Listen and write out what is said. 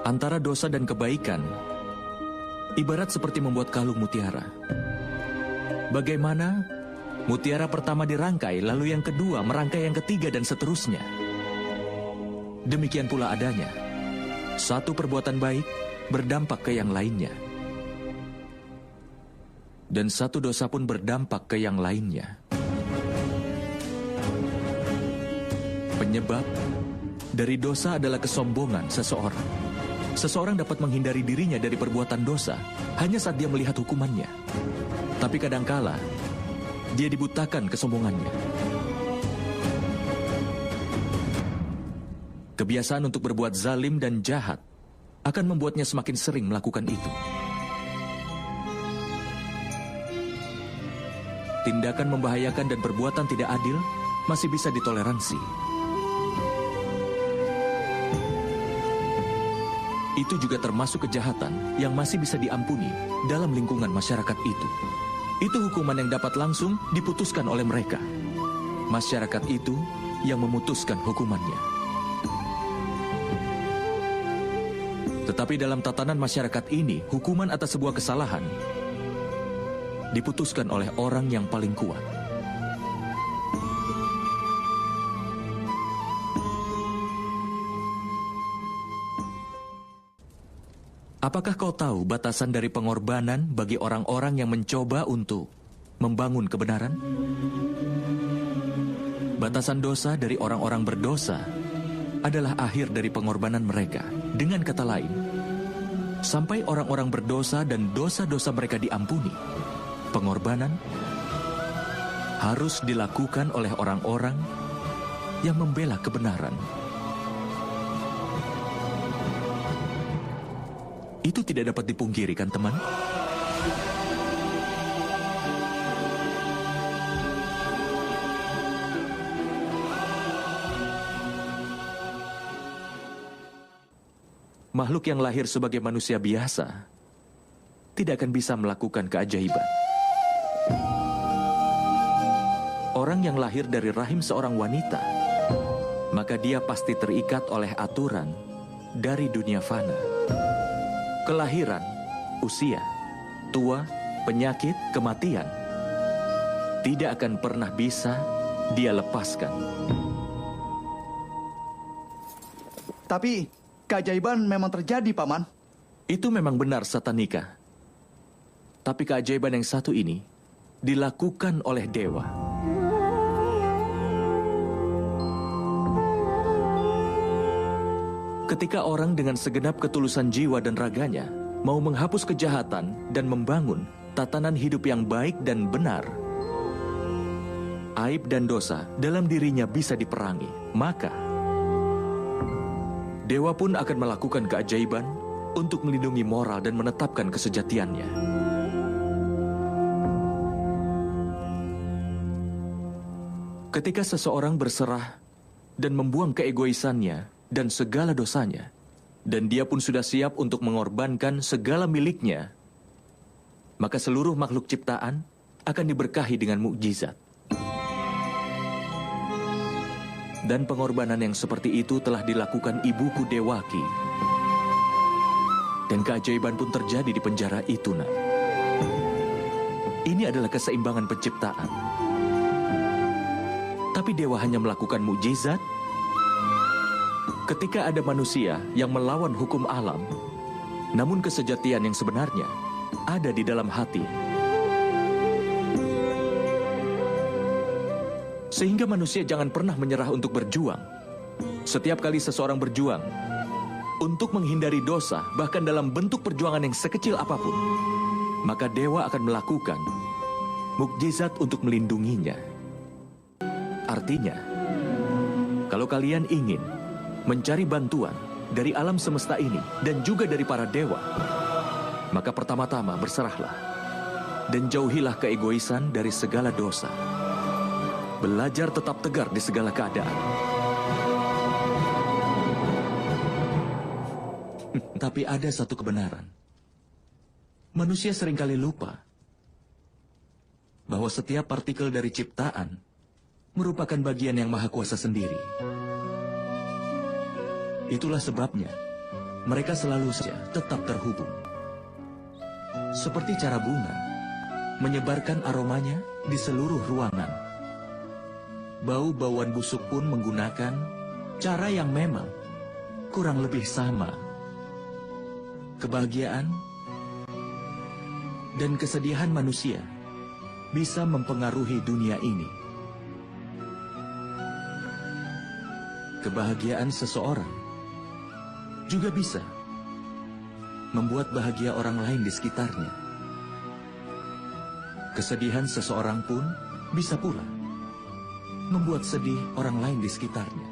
Antara dosa dan kebaikan, ibarat seperti membuat kalung mutiara. Bagaimana mutiara pertama dirangkai, lalu yang kedua merangkai yang ketiga dan seterusnya. Demikian pula adanya. Satu perbuatan baik berdampak ke yang lainnya. Dan satu dosa pun berdampak ke yang lainnya. Penyebab dari dosa adalah kesombongan seseorang. Seseorang dapat menghindari dirinya dari perbuatan dosa hanya saat dia melihat hukumannya. Tapi kadangkala, dia dibutakan kesombongannya. Kebiasaan untuk berbuat zalim dan jahat akan membuatnya semakin sering melakukan itu. Tindakan membahayakan dan perbuatan tidak adil masih bisa ditoleransi. Itu juga termasuk kejahatan yang masih bisa diampuni dalam lingkungan masyarakat itu. Itu hukuman yang dapat langsung diputuskan oleh mereka. Masyarakat itu yang memutuskan hukumannya. Tetapi dalam tatanan masyarakat ini, hukuman atas sebuah kesalahan diputuskan oleh orang yang paling kuat. Apakah kau tahu batasan dari pengorbanan bagi orang-orang yang mencoba untuk membangun kebenaran? Batasan dosa dari orang-orang berdosa adalah akhir dari pengorbanan mereka. Dengan kata lain, sampai orang-orang berdosa dan dosa-dosa mereka diampuni, pengorbanan harus dilakukan oleh orang-orang yang membela kebenaran. Itu tidak dapat dipungkiri, kan teman? Makhluk yang lahir sebagai manusia biasa tidak akan bisa melakukan keajaiban. Orang yang lahir dari rahim seorang wanita, maka dia pasti terikat oleh aturan dari dunia fana. Kelahiran, usia, tua, penyakit, kematian tidak akan pernah bisa dia lepaskan. Tapi keajaiban memang terjadi, Paman. Itu memang benar, Satanika. Tapi keajaiban yang satu ini dilakukan oleh dewa. Ketika orang dengan segenap ketulusan jiwa dan raganya mau menghapus kejahatan dan membangun tatanan hidup yang baik dan benar, aib dan dosa dalam dirinya bisa diperangi. Maka, dewa pun akan melakukan keajaiban untuk melindungi moral dan menetapkan kesejatiannya. Ketika seseorang berserah dan membuang keegoisannya dan segala dosanya, dan dia pun sudah siap untuk mengorbankan segala miliknya, maka seluruh makhluk ciptaan akan diberkahi dengan mukjizat. Dan pengorbanan yang seperti itu telah dilakukan ibuku Dewaki. Dan keajaiban pun terjadi di penjara itu, nak. Ini adalah keseimbangan penciptaan. Tapi dewa hanya melakukan mukjizat ketika ada manusia yang melawan hukum alam, namun kesejatian yang sebenarnya ada di dalam hati. Sehingga manusia jangan pernah menyerah untuk berjuang. Setiap kali seseorang berjuang untuk menghindari dosa, bahkan dalam bentuk perjuangan yang sekecil apapun, maka dewa akan melakukan mukjizat untuk melindunginya. Artinya, kalau kalian ingin mencari bantuan dari alam semesta ini dan juga dari para dewa, maka pertama-tama berserahlah dan jauhilah keegoisan dari segala dosa. Belajar tetap tegar di segala keadaan. Tapi ada satu kebenaran. Manusia seringkali lupa bahwa setiap partikel dari ciptaan merupakan bagian yang Maha Kuasa sendiri. Itulah sebabnya mereka selalu saja tetap terhubung. Seperti cara bunga menyebarkan aromanya di seluruh ruangan. Bau-bauan busuk pun menggunakan cara yang memang kurang lebih sama. Kebahagiaan dan kesedihan manusia bisa mempengaruhi dunia ini. Kebahagiaan seseorang juga bisa membuat bahagia orang lain di sekitarnya. Kesedihan seseorang pun bisa pula membuat sedih orang lain di sekitarnya.